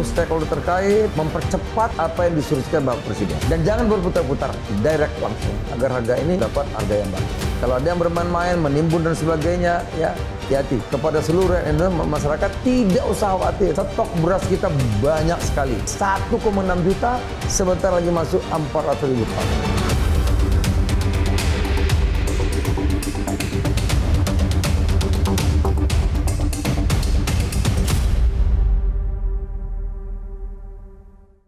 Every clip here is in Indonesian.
Stakeholder terkait mempercepat apa yang disuruhkan Bapak Presiden dan jangan berputar-putar, direct langsung agar harga ini dapat harga yang baik. Kalau ada yang bermain-main, menimbun dan sebagainya, ya hati-hati. Kepada seluruh masyarakat tidak usah khawatir. Stok beras kita banyak sekali, 1,6 juta, sebentar lagi masuk 400.000 ton.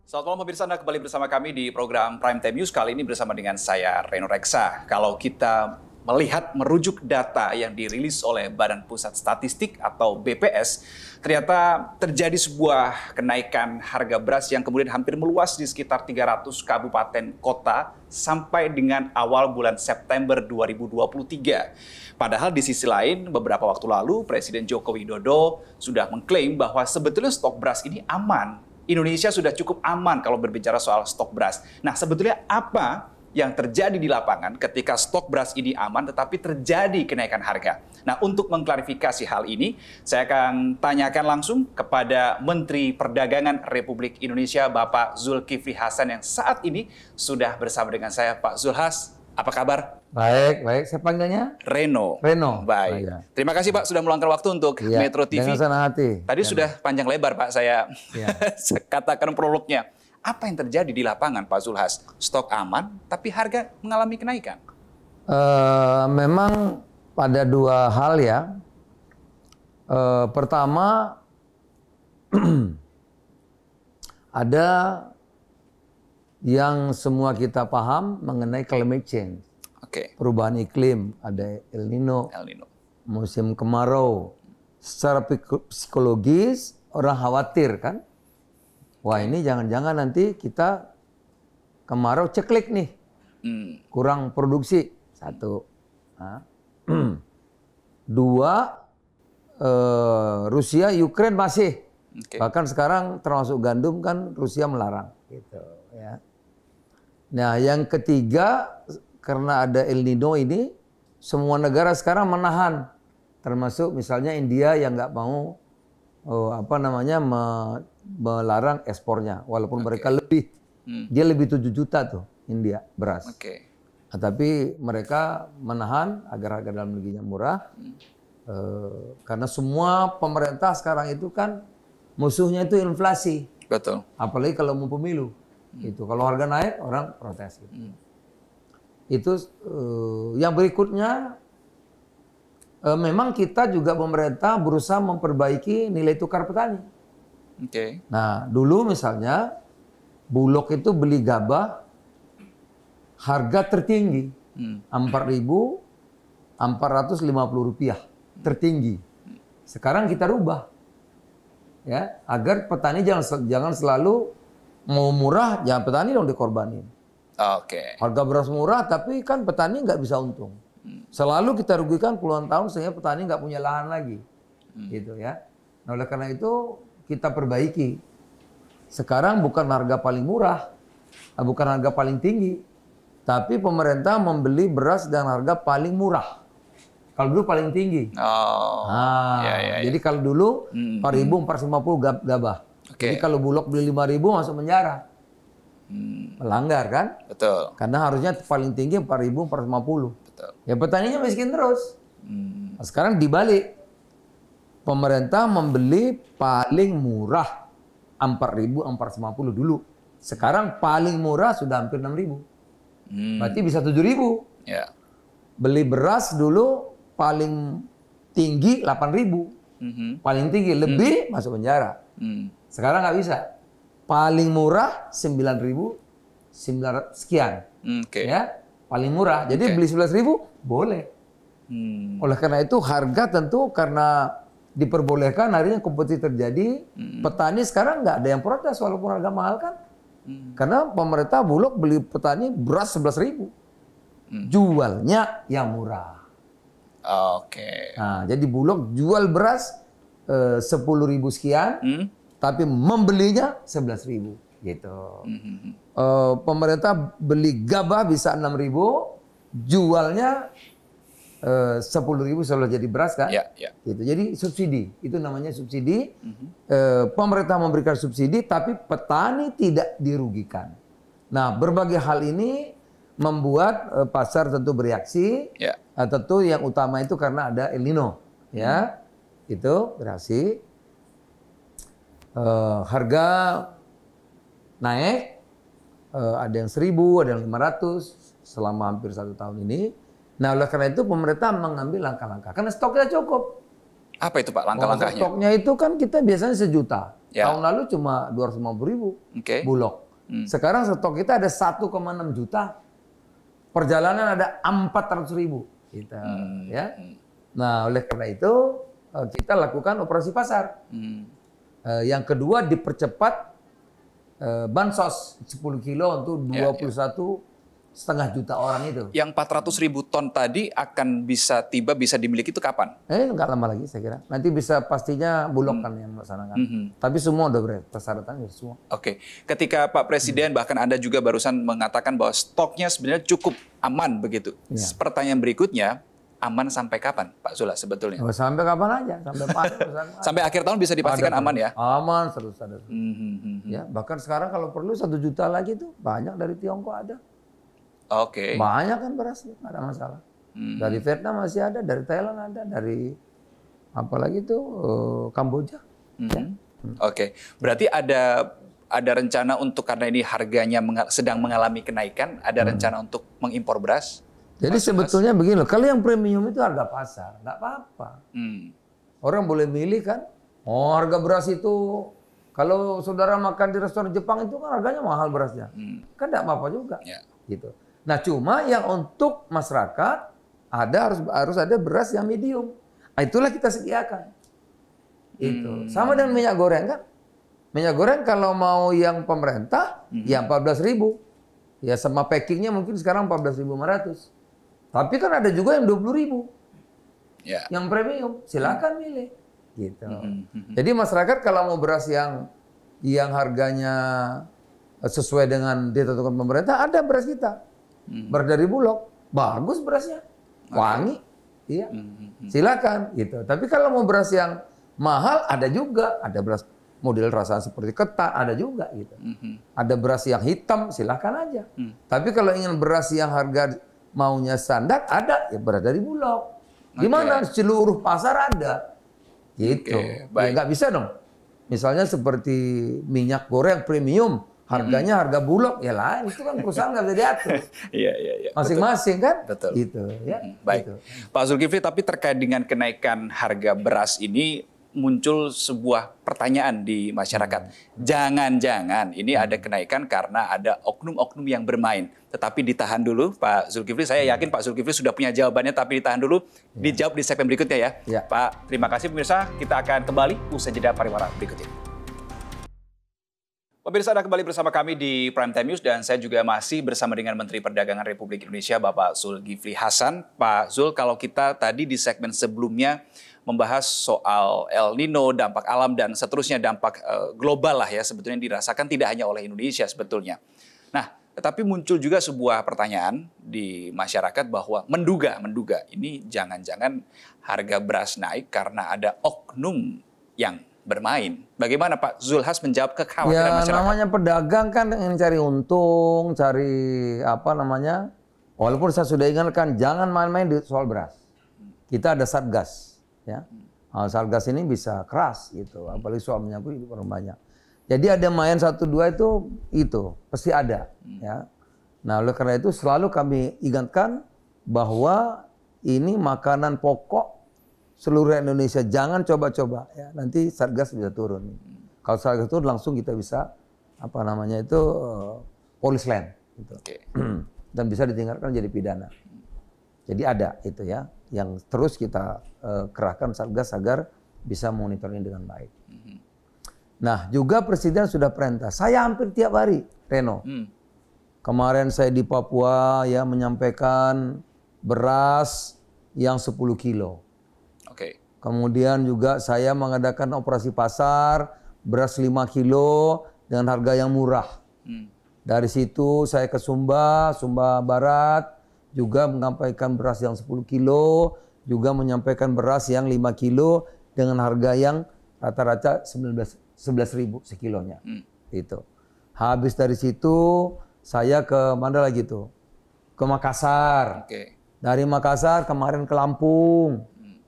Selamat malam pemirsa, Anda kembali bersama kami di program Prime Time News. Kali ini bersama dengan saya, Reno Reksa. Kalau kita melihat merujuk data yang dirilis oleh Badan Pusat Statistik atau BPS, ternyata terjadi sebuah kenaikan harga beras yang kemudian hampir meluas di sekitar 300 kabupaten kota sampai dengan awal bulan September 2023. Padahal di sisi lain, beberapa waktu lalu Presiden Joko Widodo sudah mengklaim bahwa sebetulnya stok beras ini aman. Indonesia sudah cukup aman kalau berbicara soal stok beras. Nah, sebetulnya apa yang terjadi di lapangan ketika stok beras ini aman tetapi terjadi kenaikan harga? Nah, untuk mengklarifikasi hal ini, saya akan tanyakan langsung kepada Menteri Perdagangan Republik Indonesia, Bapak Zulkifli Hasan yang saat ini sudah bersama dengan saya. Pak Zulhas, apa kabar? Baik, baik. Saya panggilnya? Reno. Reno. Baik. Ya. Terima kasih Pak sudah meluangkan waktu untuk Metro TV. Dengan senang hati. Tadi sudah panjang lebar Pak saya katakan prolognya. Apa yang terjadi di lapangan Pak Zulhas? Stok aman tapi harga mengalami kenaikan. Memang pada dua hal ya. Pertama, ada yang semua kita paham mengenai climate change. Perubahan iklim, ada El Nino, musim kemarau. Secara psikologis orang khawatir kan. Wah, ini jangan-jangan nanti kita kemarau ceklik nih. Kurang produksi. Satu. Nah. Dua, Rusia, Ukraine masih. Bahkan sekarang termasuk gandum kan Rusia melarang. Gitu, ya. Nah, yang ketiga, karena ada El Nino ini, semua negara sekarang menahan, termasuk misalnya India yang nggak mau melarang ekspornya, walaupun mereka lebih, dia lebih 7 juta tuh India beras. Nah, tapi mereka menahan agar harga dalam negerinya murah, karena semua pemerintah sekarang itu kan musuhnya itu inflasi. Betul. Apalagi kalau mau pemilu, itu kalau harga naik orang protes. Gitu. Itu yang berikutnya, memang kita juga pemerintah berusaha memperbaiki nilai tukar petani. Nah, dulu misalnya Bulog itu beli gabah harga tertinggi, Rp4.450 tertinggi. Sekarang kita rubah, ya, agar petani jangan selalu mau murah, jangan petani dong dikorbanin. Harga beras murah, tapi kan petani nggak bisa untung. Selalu kita rugikan puluhan tahun sehingga petani nggak punya lahan lagi, gitu ya. Nah, oleh karena itu kita perbaiki. Sekarang bukan harga paling murah, bukan harga paling tinggi, tapi pemerintah membeli beras dengan harga paling murah. Kalau dulu paling tinggi. Jadi kalau dulu 4.450 gabah. Jadi kalau Bulog beli 5.000 masuk penjara. Melanggar kan? Betul. Karena harusnya paling tinggi 4.450. Betul. Ya petaninya miskin terus. Nah, sekarang dibalik. Pemerintah membeli paling murah 4.450 dulu. Sekarang paling murah sudah hampir 6.000. Berarti bisa 7.000. Ya. Beli beras dulu paling tinggi 8.000. Paling tinggi lebih masuk penjara. Sekarang nggak bisa. Paling murah 9.900 sekian. Ya, paling murah. Jadi beli 11.000 boleh. Oleh karena itu harga tentu karena diperbolehkan, akhirnya kompetisi terjadi. Petani sekarang nggak ada yang protes walaupun harga mahal kan. Karena pemerintah Bulog beli petani beras 11.000. Jualnya yang murah. Nah, jadi Bulog jual beras 10.000 sekian. Tapi membelinya 11.000. gitu. Pemerintah beli gabah bisa 6.000, jualnya 10.000 selalu jadi beras kan? Ya, ya. Gitu. Jadi subsidi, itu namanya subsidi. Pemerintah memberikan subsidi, tapi petani tidak dirugikan. Nah, berbagai hal ini membuat pasar tentu bereaksi. Ya. Tentu yang utama itu karena ada El Nino, ya, itu bereaksi. Harga naik, ada yang 1.000, ada yang 500 selama hampir 1 tahun ini. Nah, oleh karena itu pemerintah mengambil langkah-langkah. Karena stoknya cukup. Apa itu Pak langkah-langkahnya? Stoknya itu kan kita biasanya 1 juta. Ya. Tahun lalu cuma 250.000 bulog. Sekarang stok kita ada 1,6 juta. Perjalanan ada 400.000. Gitu, ya. Nah, oleh karena itu kita lakukan operasi pasar. Yang kedua dipercepat bansos 10 kilo untuk 21,5 juta orang itu. Yang 400.000 ton tadi akan bisa dimiliki itu kapan? Nggak lama lagi saya kira. Nanti bisa pastinya Bulog kan yang melaksanakan. Tapi semua udah persyaratannya semua. Oke. Ketika Pak Presiden bahkan Anda juga barusan mengatakan bahwa stoknya sebenarnya cukup aman begitu. Ya. Pertanyaan berikutnya, aman sampai kapan Pak Zul sebetulnya? Sampai kapan aja, sampai sampai akhir tahun bisa dipastikan aman ya? Aman terus ada. Ya, bahkan sekarang kalau perlu 1 juta lagi tuh banyak dari Tiongkok ada. Oke. Banyak kan berasnya, nggak ada masalah. Dari Vietnam masih ada, dari Thailand ada, dari apalagi tuh Kamboja. Ya. Oke. Berarti ada rencana untuk karena ini harganya sedang mengalami kenaikan, ada rencana untuk mengimpor beras? Jadi sebetulnya begini loh, kalau yang premium itu harga pasar, nggak apa-apa. Orang boleh milih kan. Oh, harga beras itu kalau saudara makan di restoran Jepang itu kan harganya mahal berasnya. Kan nggak apa-apa juga. Ya. Gitu. Nah, cuma yang untuk masyarakat harus ada beras yang medium. Nah, itulah kita sediakan. Itu. Sama dengan minyak goreng kan. Minyak goreng kalau mau yang pemerintah ya 14.000. Ya sama packingnya mungkin sekarang 14.500. Tapi kan ada juga yang 20.000. Ya. Yang premium, silakan milih. Gitu. Jadi masyarakat kalau mau beras yang harganya sesuai dengan ditentukan pemerintah, ada beras kita. Beras dari Bulog, bagus berasnya, wangi, iya, silakan gitu. Tapi kalau mau beras yang mahal, ada juga, ada beras model rasanya seperti ketan, ada juga gitu. Ada beras yang hitam, silakan aja. Tapi kalau ingin beras yang harga maunya standar, ada ya beras dari Bulog. Di mana seluruh pasar ada, gitu. Ya, nggak bisa dong. Misalnya seperti minyak goreng premium. Harganya harga Bulog ya lain, itu kan perusahaan nggak bisa diatur. Iya. Masing-masing kan? Betul. Gitu, ya. Baik. Gitu. Pak Zulkifli, tapi terkait dengan kenaikan harga beras ini muncul sebuah pertanyaan di masyarakat. Jangan-jangan ini ada kenaikan karena ada oknum-oknum yang bermain. Tetapi ditahan dulu Pak Zulkifli. Saya yakin Pak Zulkifli sudah punya jawabannya, tapi ditahan dulu. Dijawab di segmen berikutnya ya. Pak, terima kasih pemirsa. Kita akan kembali usai jeda pariwara berikut ini. Pemirsa, Anda kembali bersama kami di Prime Time News dan saya juga masih bersama dengan Menteri Perdagangan Republik Indonesia Bapak Zulkifli Hasan. Pak Zul, kalau kita tadi di segmen sebelumnya membahas soal El Nino, dampak alam dan seterusnya dampak global lah ya sebetulnya dirasakan tidak hanya oleh Indonesia sebetulnya. Nah, tetapi muncul juga sebuah pertanyaan di masyarakat bahwa menduga ini jangan-jangan harga beras naik karena ada oknum yang bermain. Bagaimana Pak Zulhas menjawab kekhawatiran masyarakat? Ya namanya pedagang kan ingin cari untung, cari apa namanya. Walaupun saya sudah ingatkan jangan main-main di soal beras. Kita ada Satgas, ya. Satgas ini bisa keras gitu, apalagi soal menyangkut hidup orang banyak. Jadi ada main 1-2 itu pasti ada, ya. Nah, oleh karena itu selalu kami ingatkan bahwa ini makanan pokok seluruh Indonesia, jangan coba-coba ya. Nanti Satgas bisa turun. Kalau Satgas turun langsung kita bisa apa namanya itu polis land gitu. Dan bisa ditingkatkan jadi pidana. Jadi ada itu ya yang terus kita kerahkan Satgas agar bisa monitoring dengan baik. Nah, juga Presiden sudah perintah. Saya hampir tiap hari, Reno. Kemarin saya di Papua ya menyampaikan beras yang 10 kilo. Kemudian juga saya mengadakan operasi pasar, beras 5 kilo dengan harga yang murah. Dari situ saya ke Sumba Barat, juga menyampaikan beras yang 10 kilo, juga menyampaikan beras yang 5 kilo dengan harga yang rata-rata 11.000 sekilonya. Itu. Habis dari situ saya ke mana lagi tuh? Ke Makassar. Dari Makassar kemarin ke Lampung.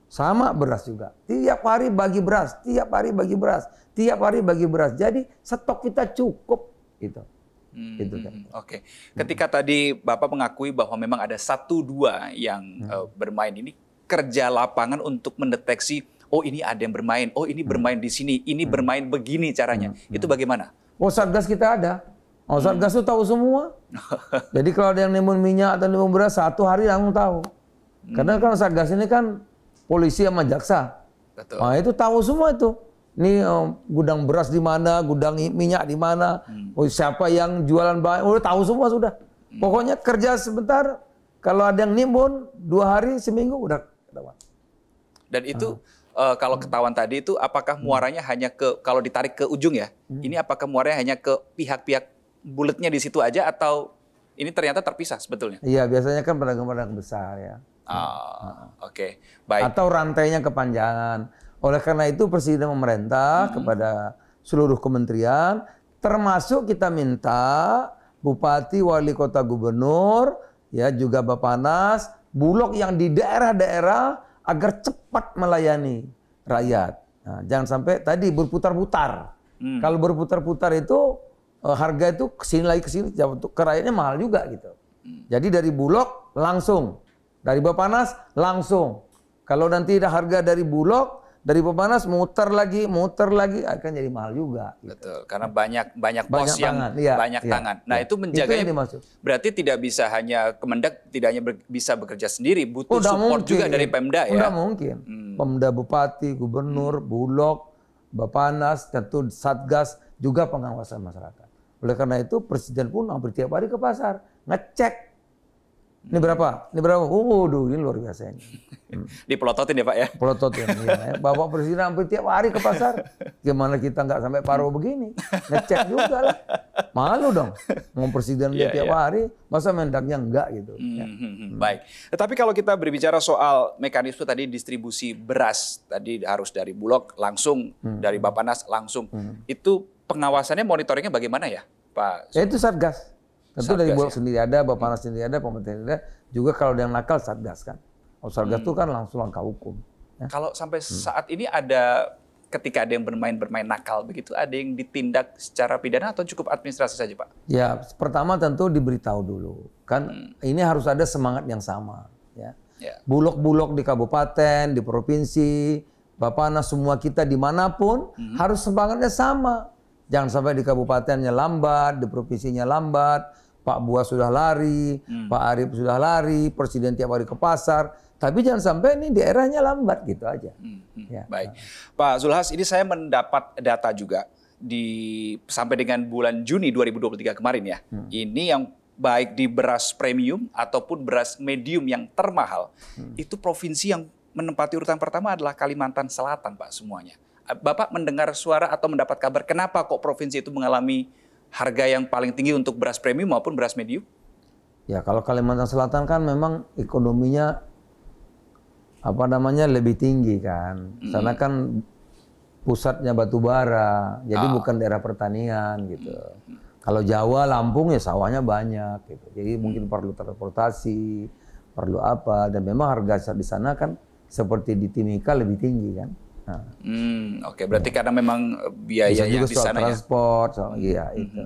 Sama beras juga. Tiap hari bagi beras, tiap hari bagi beras, tiap hari bagi beras. Jadi stok kita cukup gitu. Gitu kan. Oke. Ketika tadi Bapak mengakui bahwa memang ada 1-2 yang bermain ini, kerja lapangan untuk mendeteksi, oh ini ada yang bermain, oh ini bermain di sini, ini bermain begini caranya. Itu bagaimana? Oh, Satgas kita ada. Oh, Satgas itu tahu semua. Jadi kalau ada yang nimbun minyak atau nimbun beras, 1 hari langsung tahu. Karena kan Satgas ini kan polisi sama jaksa. Betul. Nah, itu tahu semua itu. Ini gudang beras di mana, gudang minyak di mana, oh, siapa yang jualan banyak, udah tahu semua sudah. Pokoknya kerja sebentar, kalau ada yang nimbun 2 hari, seminggu udah ketahuan. Dan itu kalau ketahuan tadi itu apakah muaranya hanya ke, kalau ditarik ke ujung ya, ini apakah muaranya hanya ke pihak-pihak buletnya di situ aja atau ini ternyata terpisah sebetulnya? Iya, biasanya kan pedagang-pedagang besar ya. Oke. Baik. Atau rantainya kepanjangan. Oleh karena itu Presiden memerintah kepada seluruh kementerian, termasuk kita minta Bupati, Wali Kota, Gubernur, ya juga Bappenas, Bulog yang di daerah-daerah agar cepat melayani rakyat. Nah, jangan sampai tadi berputar-putar. Kalau berputar-putar itu harga itu kesini lagi kesini, ke rakyatnya mahal juga gitu. Jadi dari Bulog langsung, dari Bappenas langsung. Kalau nanti ada harga dari Bulog, dari Bappenas muter lagi akan jadi mahal juga. Gitu. Betul, karena banyak pos yang banyak tangan. Nah itu menjaganya berarti tidak bisa hanya Kemendak tidak hanya bisa bekerja sendiri, butuh support juga dari Pemda ya. Udah mungkin. Pemda, Bupati, Gubernur, Bulog, Bappenas, tentu Satgas juga pengawasan masyarakat. Oleh karena itu Presiden pun hampir tiap hari ke pasar ngecek. Ini berapa? Ini berapa? Waduh, ini luar biasa ini. Dipelototin ya Pak ya? Pelototin, ya. Bapak Presiden hampir tiap hari ke pasar. Gimana kita nggak sampai paruh begini? Ngecek juga lah. Malu dong. Mau Presiden tiap hari, masa Mendagnya enggak gitu. Baik. Tetapi kalau kita berbicara soal mekanisme tadi distribusi beras, tadi harus dari Bulog langsung, dari Bappenas langsung. Itu pengawasannya, monitoringnya bagaimana ya Pak? Ya itu Satgas. Tentu dari Bulog sendiri ada, Bappenas sendiri ada, pemerintah sendiri ada. Juga kalau ada yang nakal Satgas kan. Kalau Satgas itu kan langsung langkah hukum. Ya. Kalau sampai saat ini ada, ketika ada yang bermain nakal begitu, ada yang ditindak secara pidana atau cukup administrasi saja Pak? Ya, pertama tentu diberitahu dulu. Kan ini harus ada semangat yang sama. Ya. Bulog-bulog di kabupaten, di provinsi, Bappenas, semua kita dimanapun harus semangatnya sama. Jangan sampai di kabupatennya lambat, di provinsinya lambat, Pak Buas sudah lari, Pak Arief sudah lari, Presiden tiap hari ke pasar. Tapi jangan sampai ini daerahnya lambat gitu aja. Ya. Baik, Pak Zulhas, ini saya mendapat data juga sampai dengan bulan Juni 2023 kemarin ya. Ini yang baik di beras premium ataupun beras medium yang termahal, itu provinsi yang menempati urutan pertama adalah Kalimantan Selatan Pak semuanya. Bapak mendengar suara atau mendapat kabar kenapa kok provinsi itu mengalami harga yang paling tinggi untuk beras premium maupun beras medium? Ya kalau Kalimantan Selatan kan memang ekonominya lebih tinggi kan. Sana kan pusatnya batu bara, jadi bukan daerah pertanian gitu. Kalau Jawa, Lampung ya sawahnya banyak gitu. Jadi mungkin perlu transportasi, perlu apa, dan memang harga di sana kan seperti di Timika lebih tinggi kan. Oke, berarti karena memang biayanya di sana transport, iya itu.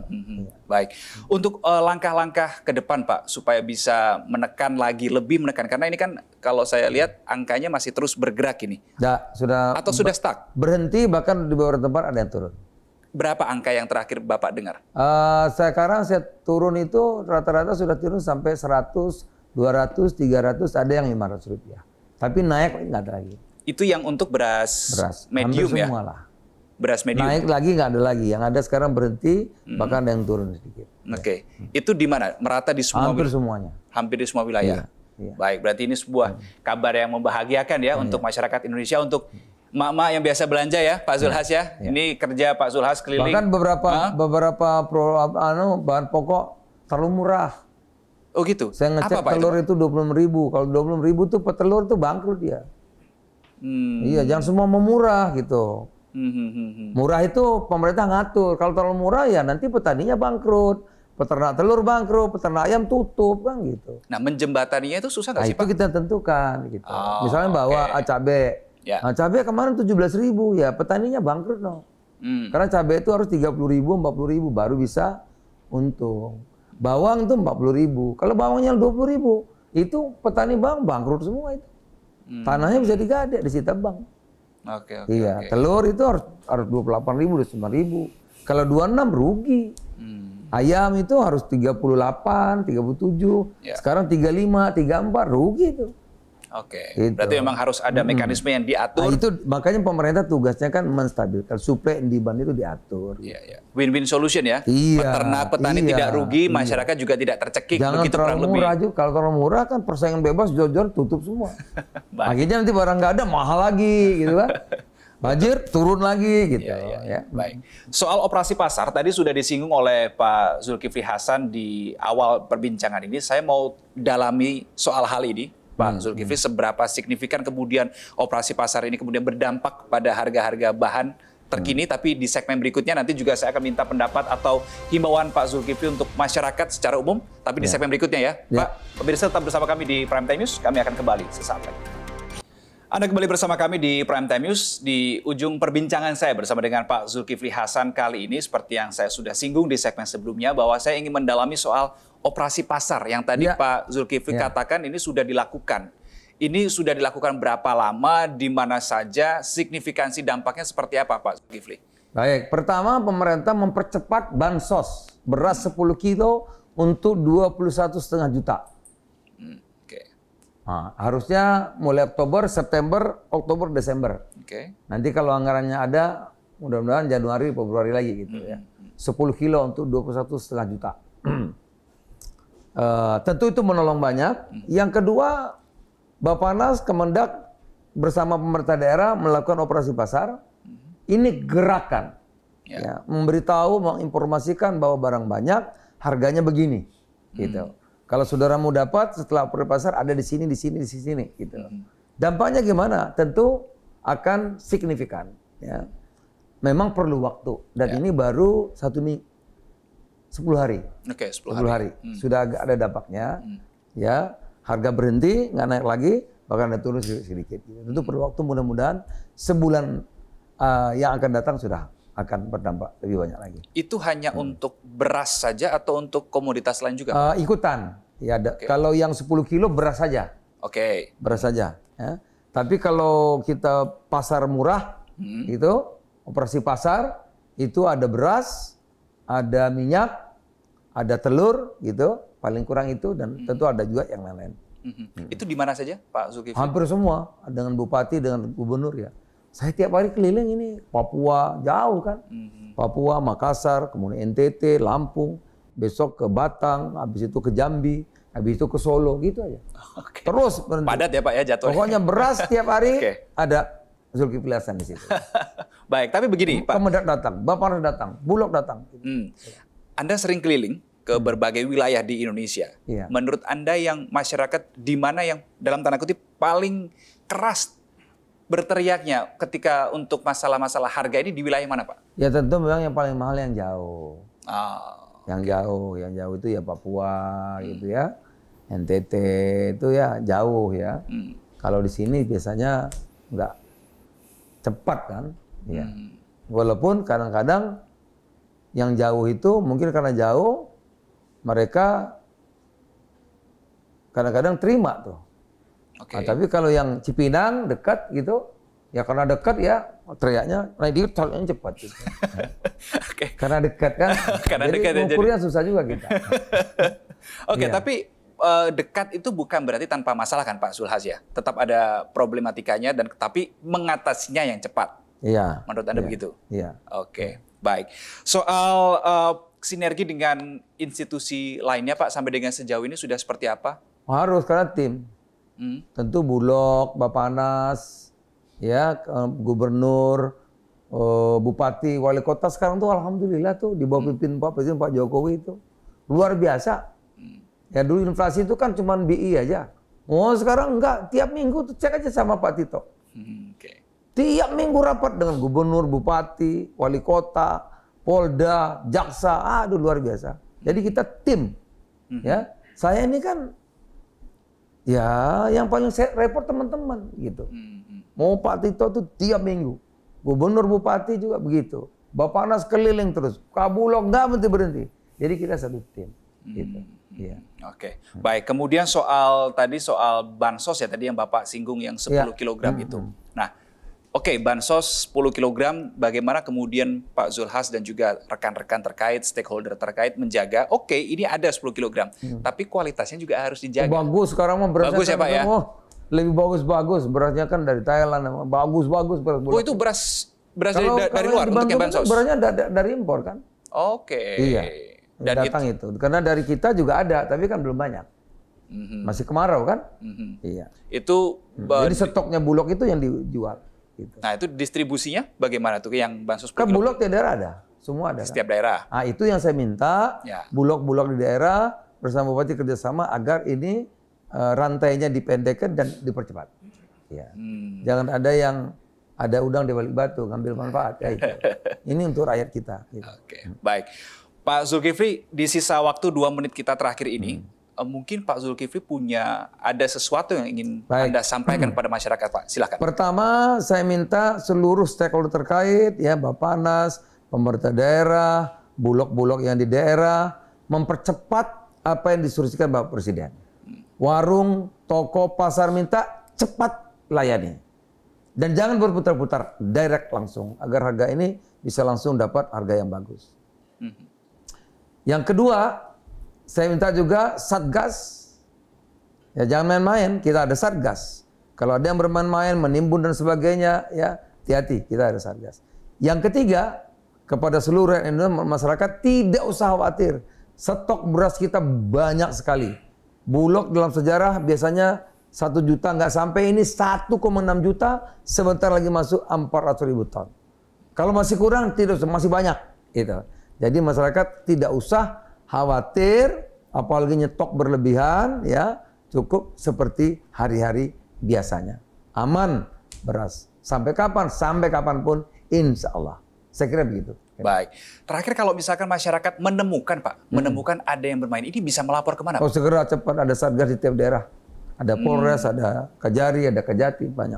Baik. Untuk langkah-langkah ke depan Pak, supaya bisa lebih menekan, karena ini kan kalau saya lihat angkanya masih terus bergerak ini. Sudah stuck? Berhenti, bahkan di beberapa tempat ada yang turun. Berapa angka yang terakhir Bapak dengar? Sekarang saya turun itu rata-rata sudah turun sampai 100, 200, 300, ada yang 500 rupiah. Tapi naik nggak ada lagi. Itu yang untuk beras medium ya? Semua lah. Beras medium. Naik lagi nggak ada lagi. Yang ada sekarang berhenti, bahkan ada yang turun sedikit. Oke. Itu di mana? Merata di semua Hampir semuanya. Hampir di semua wilayah. Iya. Baik, berarti ini sebuah kabar yang membahagiakan ya untuk masyarakat Indonesia untuk Mak-mak yang biasa belanja ya, Pak Zulhas ya. Ini kerja Pak Zulhas keliling. Bahkan beberapa bahan pokok terlalu murah. Oh gitu. Saya ngecek Apa, Pak, telur itu 25.000. Kalau 25.000 tuh petelur tuh bangkrut dia. Iya, jangan semua memurah gitu. Murah itu pemerintah ngatur. Kalau terlalu murah ya nanti petaninya bangkrut. Peternak telur bangkrut, peternak ayam tutup kan gitu. Nah, menjembataninya itu susah nggak Nah, sih, itu Pak? kita tentukan gitu. Oh, Misalnya bawa cabai. Ya. Nah, cabai kemarin 17.000 ya petaninya bangkrut no. Karena cabai itu harus 30.000, 40.000 baru bisa untung. Bawang tuh 40.000. Kalau bawangnya 20.000, itu petani bangkrut semua itu. Tanahnya bisa digadek, disita bank. Oke. Iya, telur itu harus 28.000, 25.000. Kalau 26 rugi. Ayam itu harus 38, 37. Ya. Sekarang 35, 34 rugi itu. Oke. Gitu. Berarti memang harus ada mekanisme yang Nah, diatur. itu makanya pemerintah tugasnya kan menstabilkan supply and demand itu diatur. Iya. Win-win solution ya. Iya, Peternak, petani iya, tidak rugi, iya. masyarakat juga tidak tercekik. Jangan Begitu terlalu kurang lebih. murah juga. Kalau terlalu murah kan persaingan bebas, jor-jor tutup semua. Baik. Akhirnya nanti barang nggak ada mahal lagi gitu kan. Banjir turun lagi gitu. Ya. Baik. Soal operasi pasar tadi sudah disinggung oleh Pak Zulkifli Hasan di awal perbincangan ini. Saya mau dalami soal hal ini, Pak Zulkifli, seberapa signifikan kemudian operasi pasar ini kemudian berdampak pada harga-harga bahan terkini. Tapi di segmen berikutnya nanti juga saya akan minta pendapat atau himbauan Pak Zulkifli untuk masyarakat secara umum. Tapi di segmen berikutnya ya, Pak. Pemirsa tetap bersama kami di Prime Time News. Kami akan kembali sesaat lagi. Anda kembali bersama kami di Prime Time News. Di ujung perbincangan saya bersama dengan Pak Zulkifli Hasan kali ini, seperti yang saya sudah singgung di segmen sebelumnya, bahwa saya ingin mendalami soal operasi pasar yang tadi Pak Zulkifli katakan ini sudah dilakukan. Ini sudah dilakukan berapa lama, di mana saja, signifikansi dampaknya seperti apa Pak Zulkifli? Baik, pertama pemerintah mempercepat bansos beras 10 kilo untuk 21,5 juta. Nah, harusnya mulai Oktober, September, Oktober, Desember. Nanti kalau anggarannya ada, mudah-mudahan Januari, Februari lagi gitu ya. 10 kilo untuk 21,5 juta. Tentu itu menolong banyak. Yang kedua, Bappenas, Kemendak bersama pemerintah daerah melakukan operasi pasar. Ini gerakan, ya, memberitahu, menginformasikan bahwa barang banyak, harganya begini, gitu. Kalau saudara mau dapat setelah operasi pasar ada di sini, di sini, di sini, gitu. Dampaknya gimana? Tentu akan signifikan. Ya. Memang perlu waktu dan ini baru 10 hari. 10 hari. Sudah agak ada dampaknya. Ya, harga berhenti, nggak naik lagi, bahkan ada turun sedikit. Tentu perlu waktu, mudah-mudahan sebulan yang akan datang sudah akan berdampak lebih banyak lagi. Itu hanya untuk beras saja atau untuk komoditas lain juga? Ikutan. Ya, kalau yang 10 kilo beras saja. Beras saja. Ya. Tapi kalau kita pasar murah, gitu, operasi pasar, itu ada beras, ada minyak, ada telur, gitu, paling kurang itu, dan tentu ada juga yang lain-lain. Itu di mana saja Pak Zulkifli? Hampir semua, dengan bupati, dengan gubernur ya. Saya tiap hari keliling ini, Papua, jauh kan. Papua, Makassar, kemudian NTT, Lampung, besok ke Batang, habis itu ke Jambi, habis itu ke Solo, gitu aja. Terus berhenti. Padat ya Pak ya jadwalnya. Pokoknya beras tiap hari ada Zulkifli Hasan di situ. Baik, tapi begini Pak. Kemendak datang, Bappenas datang, Bulog datang. Anda sering keliling ke berbagai wilayah di Indonesia. Menurut Anda yang masyarakat di mana yang dalam tanda kutip paling keras berteriaknya ketika untuk masalah-masalah harga ini di wilayah mana, Pak? Ya tentu memang yang paling mahal yang jauh. Yang jauh itu ya Papua gitu ya. NTT itu ya jauh ya. Kalau di sini biasanya nggak cepat kan. Ya. Walaupun kadang-kadang yang jauh itu mungkin karena jauh mereka kadang-kadang terima tuh. Nah, tapi kalau yang Cipinang dekat gitu, ya karena dekat ya teriaknya, nah dia teriaknya cepat. Gitu. Karena dekat kan. Karena jadi dekat mengukurnya susah juga kita. Tapi dekat itu bukan berarti tanpa masalah kan Pak Zulhas ya? Tetap ada problematikanya dan tapi mengatasinya yang cepat. Iya. Menurut Anda begitu? Iya. Oke, baik. Soal sinergi dengan institusi lainnya Pak sampai dengan sejauh ini sudah seperti apa? Harus karena tim. Tentu Bulog, Bappenas, ya gubernur, bupati, wali kota sekarang tuh alhamdulillah tuh di bawah pimpin Pak Presiden Pak Jokowi itu luar biasa. Ya dulu inflasi itu kan cuma BI aja. Oh sekarang enggak, tiap minggu tuh cek aja sama Pak Tito. Tiap minggu rapat dengan gubernur, bupati, wali kota, Polda, jaksa, aduh luar biasa. Jadi kita tim, ya. Saya ini kan, ya yang paling repot teman-teman gitu. Mau Pak Tito tuh tiap minggu, gubernur, bupati juga begitu. Bapaknas keliling terus, Kabulok nggak berhenti. Jadi kita satu tim, gitu. Iya. Oke, baik. Kemudian soal bansos ya tadi yang Bapak singgung yang 10 kilogram itu. Nah, oke, bansos 10 kilogram, bagaimana kemudian Pak Zulhas dan juga rekan-rekan terkait, stakeholder terkait menjaga, oke ini ada 10 kilogram, tapi kualitasnya juga harus dijaga. Bagus, sekarang mah berasnya bagus ya Pak ya? Lebih bagus-bagus, berasnya kan dari Thailand, bagus-bagus. Oh itu beras dari luar untuk yang bansos? Berasnya dari impor kan? Oke. Iya. Dan datang itu. Karena dari kita juga ada, tapi kan belum banyak. Masih kemarau kan? Iya. Itu jadi stoknya Bulog itu yang dijual. Gitu. Nah itu distribusinya bagaimana tuh yang bansos? Kan Bulog di daerah ada, semua ada. Setiap daerah. Nah itu yang saya minta, Bulog-Bulog di daerah bersama Bupati kerjasama agar ini rantainya dipendekkan dan dipercepat. Ya. Jangan ada yang ada udang di balik batu, ngambil manfaat. Ya, itu. Ini untuk rakyat kita. Gitu. Oke, baik. Pak Zulkifli, di sisa waktu 2 menit kita terakhir ini, mungkin Pak Zulkifli ada sesuatu yang ingin Anda sampaikan kepada masyarakat, Pak. Silakan. Pertama, saya minta seluruh stakeholder terkait, ya Bapaknas, pemerintah daerah, bulog-bulog yang di daerah, mempercepat apa yang disuruhkan Bapak Presiden. Warung, toko, pasar minta cepat layani. Dan jangan berputar-putar, direct langsung, agar harga ini bisa langsung dapat harga yang bagus. Yang kedua, saya minta juga Satgas, ya jangan main-main, kita ada Satgas. Kalau ada yang bermain-main, menimbun dan sebagainya, ya hati-hati, kita ada Satgas. Yang ketiga, kepada seluruh Indonesia, masyarakat tidak usah khawatir, stok beras kita banyak sekali. Bulog dalam sejarah biasanya 1 juta, nggak sampai, ini 1,6 juta, sebentar lagi masuk 400.000 ton. Kalau masih kurang, tidak, masih banyak. Gitu. Jadi masyarakat tidak usah khawatir, apalagi nyetok berlebihan, ya cukup seperti hari-hari biasanya. Aman beras. Sampai kapan? Sampai kapanpun, insya Allah. Saya kira begitu. Baik. Terakhir kalau misalkan masyarakat menemukan, Pak, menemukan ada yang bermain, ini bisa melapor kemana? Oh segera cepat, ada Satgas di tiap daerah. Ada Polres, ada Kejari, ada Kejati, banyak.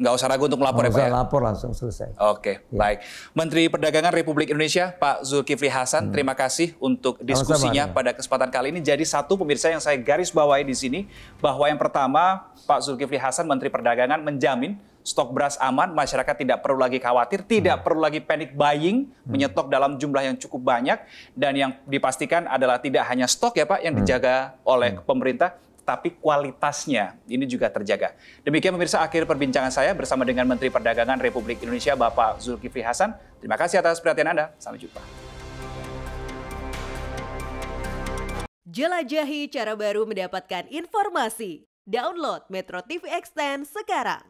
Nggak usah ragu untuk melapor ya Pak ya? Lapor langsung, selesai. Oke, baik. Menteri Perdagangan Republik Indonesia, Pak Zulkifli Hasan, terima kasih untuk diskusinya pada kesempatan kali ini. Jadi satu pemirsa yang saya garis bawahi di sini, bahwa yang pertama, Pak Zulkifli Hasan, Menteri Perdagangan menjamin stok beras aman, masyarakat tidak perlu lagi khawatir, tidak perlu lagi panic buying, menyetok dalam jumlah yang cukup banyak, dan yang dipastikan adalah tidak hanya stok ya Pak yang dijaga oleh pemerintah, tapi kualitasnya ini juga terjaga. Demikian pemirsa akhir perbincangan saya bersama dengan Menteri Perdagangan Republik Indonesia Bapak Zulkifli Hasan. Terima kasih atas perhatian Anda. Sampai jumpa. Jelajahi cara baru mendapatkan informasi. Download Metro TV Extend sekarang.